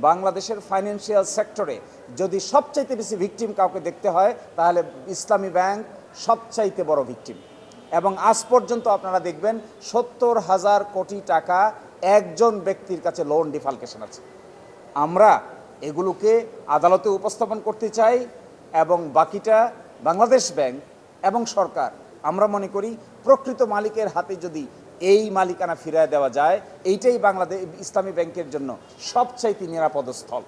বাংলাদেশের ফাইন্যান্সিয়াল সেক্টরে যদি সবচাইতে বেশি ভিকটিম কাউকে দেখতে হয় তাহলে ইসলামী ব্যাংক সবচাইতে বড় ভিকটিম। এবং আজ পর্যন্ত আপনারা দেখবেন ৭০,০০০ কোটি টাকা একজন ব্যক্তির কাছে লোন ডিফালকেশন আছে। আমরা এগুলোকে আদালতে উপস্থাপন করতে চাই এবং বাকিটা বাংলাদেশ ব্যাংক এবং সরকার, আমরা মনে করি প্রকৃত মালিকের হাতে যদি এই মালিকানা ফিরিয়ে দেওয়া যায়, এইটাই বাংলাদেশ ইসলামী ব্যাংকের জন্য সবচাইতে নিরাপদ স্থল।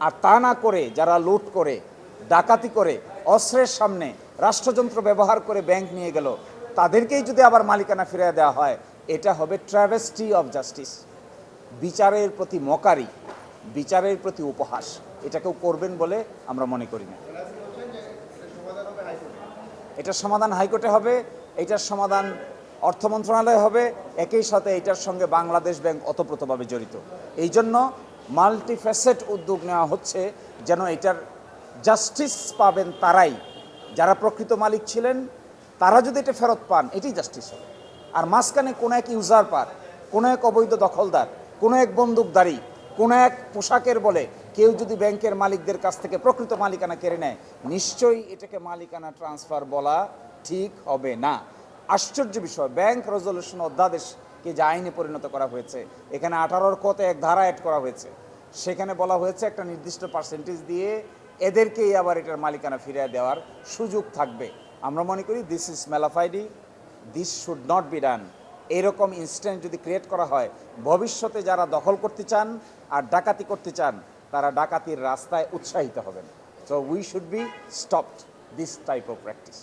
আর তা না করে যারা লুট করে, ডাকাতি করে, অস্ত্রের সামনে রাষ্ট্রযন্ত্র ব্যবহার করে ব্যাংক নিয়ে গেল, তাদেরকেই যদি আবার মালিকানা ফিরিয়ে দেওয়া হয়, এটা হবে ট্র্যাভেস্টি অফ জাস্টিস, বিচারের প্রতি মকারি, বিচারের প্রতি উপহাস। এটা কেউ করবেন বলে আমরা মনে করি না। এটার সমাধান হাইকোর্টে হবে, এটার সমাধান অর্থ মন্ত্রণালয় হবে, একই সাথে এটার সঙ্গে বাংলাদেশ ব্যাংক ওতপ্রোতভাবে জড়িত। এই জন্য মাল্টিফ্যাসেট উদ্যোগ নেওয়া হচ্ছে যেন এটার জাস্টিস পাবেন তারাই যারা প্রকৃত মালিক ছিলেন। তারা যদি এটা ফেরত পান, এটাই জাস্টিস হবে। আর মাঝখানে কোনো এক ইউজার পার, কোনো এক অবৈধ দখলদার, কোনো এক বন্দুকধারী, কোনো এক পোশাকের বলে কেউ যদি ব্যাংকের মালিকদের কাছ থেকে প্রকৃত মালিকানা কেড়ে নেয়, নিশ্চয়ই এটাকে মালিকানা ট্রান্সফার বলা ঠিক হবে না। আশ্চর্য বিষয়, ব্যাংক রেজলিউশন অধ্যাদেশকে যে আইনে পরিণত করা হয়েছে, এখানে 18 কতে এক ধারা অ্যাড করা হয়েছে। সেখানে বলা হয়েছে একটা নির্দিষ্ট পার্সেন্টেজ দিয়ে এদেরকেই আবার এটার মালিকানা ফিরিয়ে দেওয়ার সুযোগ থাকবে। আমরা মনে করি this is malafide, this should not be done. এরকম ইনস্ট্যান্ট যদি ক্রিয়েট করা হয়, ভবিষ্যতে যারা দখল করতে চান আর ডাকাতি করতে চান, তারা ডাকাতির রাস্তায় উৎসাহিত হবেন। So we should be stopped this type of practice.